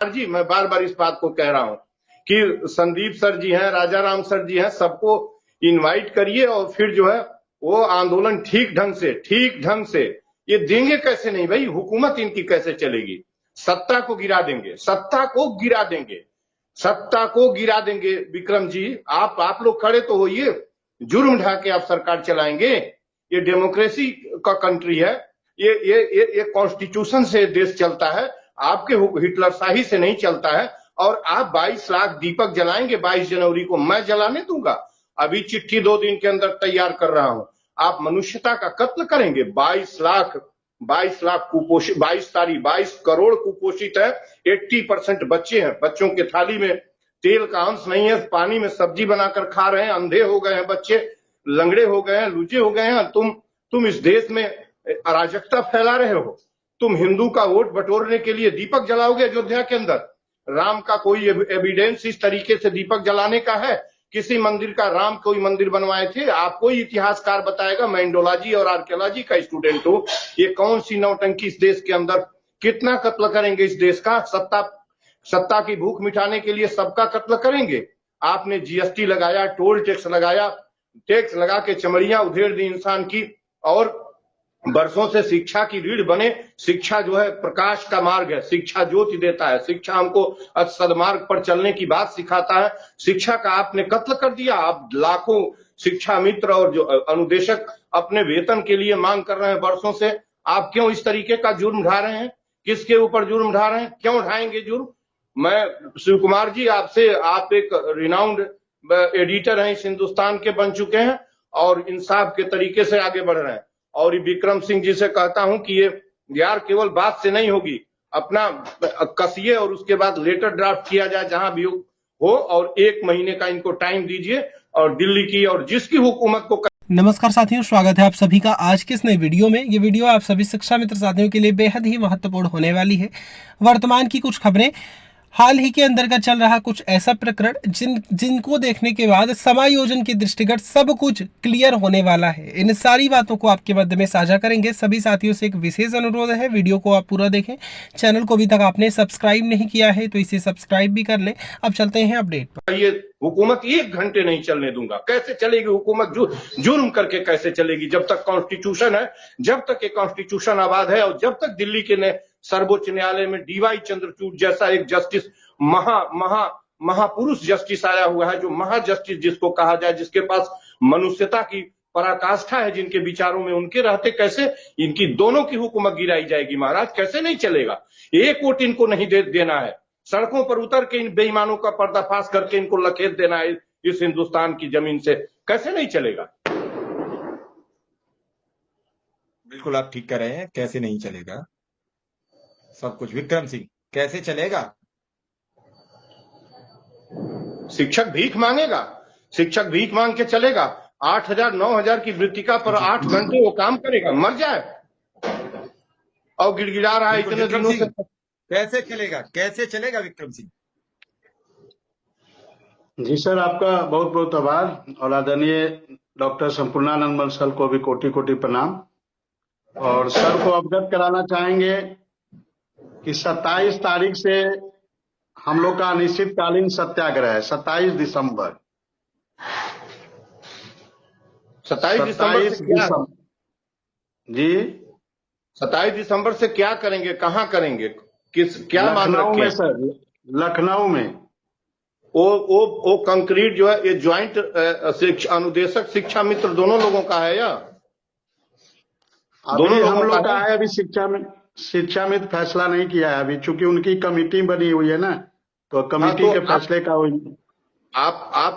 जी, मैं बार बार इस बात को कह रहा हूं कि संदीप सर जी हैं, राजा राम सर जी हैं, सबको इनवाइट करिए और फिर जो है वो आंदोलन ठीक ढंग से ये देंगे कैसे नहीं भाई, हुकूमत इनकी कैसे चलेगी। सत्ता को गिरा देंगे, सत्ता को गिरा देंगे। विक्रम जी, आप लोग खड़े तो होइए, जुर्म ढा के आप सरकार चलाएंगे। ये डेमोक्रेसी का कंट्री है, ये कॉन्स्टिट्यूशन से देश चलता है, आपके हिटलरशाही से नहीं चलता है। और आप 22 लाख दीपक जलाएंगे 22 जनवरी को, मैं जलाने दूंगा? अभी चिट्ठी 2 दिन के अंदर तैयार कर रहा हूं। आप मनुष्यता का कत्ल करेंगे। 22 लाख कुपोषित, 22 करोड़ कुपोषित है। 80% बच्चे हैं, बच्चों के थाली में तेल का अंश नहीं है, पानी में सब्जी बनाकर खा रहे हैं, अंधे हो गए हैं बच्चे, लंगड़े हो गए हैं, लूजे हो गए हैं। तुम इस देश में अराजकता फैला रहे हो। तुम हिंदू का वोट बटोरने के लिए दीपक जलाओगे अयोध्या के अंदर? राम का कोई एविडेंस इस तरीके से दीपक जलाने का है? किसी मंदिर का राम कोई मंदिर बनवाए थे? आपको इतिहासकार बताएगा। मैं इंडोलॉजी और आर्कियोलॉजी का स्टूडेंट हूं। ये कौन सी नौटंकी इस देश के अंदर? कितना कत्ल करेंगे इस देश का? सत्ता की भूख मिटाने के लिए सबका कत्ल करेंगे। आपने जीएसटी लगाया, टोल टैक्स लगाया, टैक्स लगा के चमड़ियां उधेड़ दी इंसान की, और बरसों से शिक्षा की रीढ़ बने। शिक्षा जो है प्रकाश का मार्ग है, शिक्षा ज्योति देता है, शिक्षा हमको सदमार्ग पर चलने की बात सिखाता है। शिक्षा का आपने कत्ल कर दिया। आप लाखों शिक्षा मित्र और जो अनुदेशक अपने वेतन के लिए मांग कर रहे हैं बरसों से। आप क्यों इस तरीके का जुर्म ढा रहे हैं? किसके ऊपर जुर्म ढा रहे हैं? क्यों ढाएंगे जुर्म? मैं शिव कुमार जी आपसे, आप एक रिनाउंड एडिटर हैं, इस हिंदुस्तान के बन चुके हैं और इंसाफ के तरीके से आगे बढ़ रहे हैं। और विक्रम सिंह जी से कहता हूं कि ये यार केवल बात से नहीं होगी, अपना कसिए और उसके बाद लेटर ड्राफ्ट किया जाए जहां भी हो, और 1 महीने का इनको टाइम दीजिए और दिल्ली की और जिसकी हुकूमत को। नमस्कार साथियों, स्वागत है आप सभी का आज के इस नए वीडियो में। ये वीडियो आप सभी शिक्षा मित्र साथियों के लिए बेहद ही महत्वपूर्ण होने वाली है। वर्तमान की कुछ खबरें, हाल ही के अंदर का चल रहा कुछ ऐसा प्रकरण जिनको देखने के बाद समायोजन के दृष्टिगत सब कुछ क्लियर होने वाला है। इन सारी बातों को आपके मध्य में साझा करेंगे। सभी साथियों से एक विशेष अनुरोध है, वीडियो को आप पूरा देखें। चैनल को अभी तक आपने सब्सक्राइब नहीं किया है तो इसे सब्सक्राइब भी कर लें। अब चलते हैं अपडेट पर। ये हुकूमत 1 घंटे नहीं चलने दूंगा। कैसे चलेगी हुकूमत? जुर्म करके कैसे चलेगी? जब तक कॉन्स्टिट्यूशन है, जब तक ये कॉन्स्टिट्यूशन आबाद है, और जब तक दिल्ली के सर्वोच्च न्यायालय में डीवाई चंद्रचूड़ जैसा एक जस्टिस, महापुरुष जस्टिस आया हुआ है, जो महा जस्टिस जिसको कहा जाए, जिसके पास मनुष्यता की पराकाष्ठा है, जिनके विचारों में, उनके रहते कैसे इनकी दोनों की हुकूमत गिराई जाएगी? महाराज कैसे नहीं चलेगा? 1 वोट इनको नहीं देना है। सड़कों पर उतर के इन बेईमानों का पर्दाफाश करके इनको लखेत देना है इस हिंदुस्तान की जमीन से। कैसे नहीं चलेगा? बिल्कुल आप ठीक कह रहे हैं, कैसे नहीं चलेगा सब कुछ। विक्रम सिंह, कैसे चलेगा? शिक्षक भीख मांगेगा, शिक्षक भीख मांग के चलेगा? 8,000 9,000 की वृत्तिका पर 8 घंटे वो काम करेगा? मर जाए। और गिड़गिड़ा रहा है इतने दिनों से। कैसे चलेगा विक्रम सिंह? जी सर, आपका बहुत बहुत आभार और आदरणीय डॉक्टर संपूर्णानंद बंसल को भी कोटि कोटि प्रणाम। और सर को अवगत कराना चाहेंगे कि 27 तारीख से हम लोग का अनिश्चितकालीन सत्याग्रह है। 27 दिसंबर 27 दिसंबर से क्या? जी 27 दिसंबर से क्या करेंगे? कहां करेंगे? क्या मान लखनऊ रखे में सर, लखनऊ में वो कंक्रीट जो है, ये ज्वाइंट अनुदेशक शिक्षा मित्र दोनों लोगों का है या दोनों हम लोग का है? अभी शिक्षा में फैसला नहीं किया है अभी, चूंकि उनकी कमेटी बनी हुई है ना, तो कमेटी के फैसले का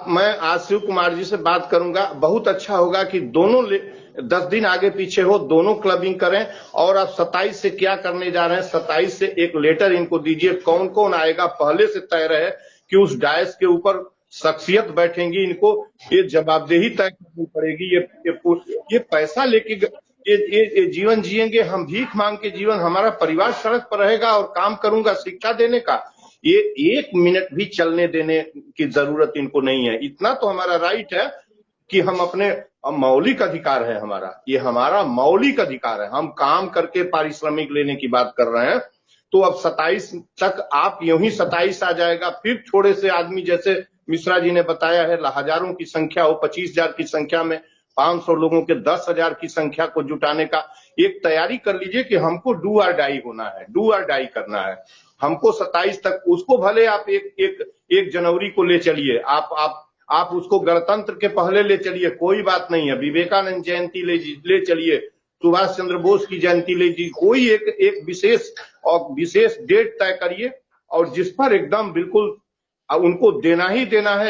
मैं आज शिव कुमार जी से बात करूंगा। बहुत अच्छा होगा कि दोनों 10 दिन आगे पीछे हो, दोनों क्लबिंग करें। और आप 27 से क्या करने जा रहे हैं? 27 से एक लेटर इनको दीजिए। कौन कौन आएगा पहले से तय रहे कि उस डायस के ऊपर शख्सियत बैठेंगी। इनको ये जवाबदेही तय करनी पड़ेगी। ये पैसा लेके ये जीवन जिएंगे हम, भीख मांग के जीवन। हमारा परिवार सड़क पर रहेगा और काम करूंगा शिक्षा देने का। ये 1 मिनट भी चलने देने की जरूरत इनको नहीं है। इतना तो हमारा राइट है कि हम अपने मौलिक अधिकार है हमारा, ये हमारा मौलिक अधिकार है। हम काम करके पारिश्रमिक लेने की बात कर रहे हैं, तो अब 27 तक आप यूं ही 27 आ जाएगा, फिर थोड़े से आदमी जैसे मिश्रा जी ने बताया है हजारों की संख्या हो, 25,000 की संख्या में 500 लोगों के 10,000 की संख्या को जुटाने का एक तैयारी कर लीजिए कि हमको डू और डाई होना है, डू और डाई करना है हमको 27 तक। उसको भले आप एक जनवरी को ले चलिए, आप उसको गणतंत्र के पहले ले चलिए, कोई बात नहीं है, विवेकानंद जयंती ले चलिए, सुभाष चंद्र बोस की जयंती ले लीजिए, कोई एक विशेष डेट तय करिए और जिस पर एकदम बिल्कुल उनको देना ही देना है।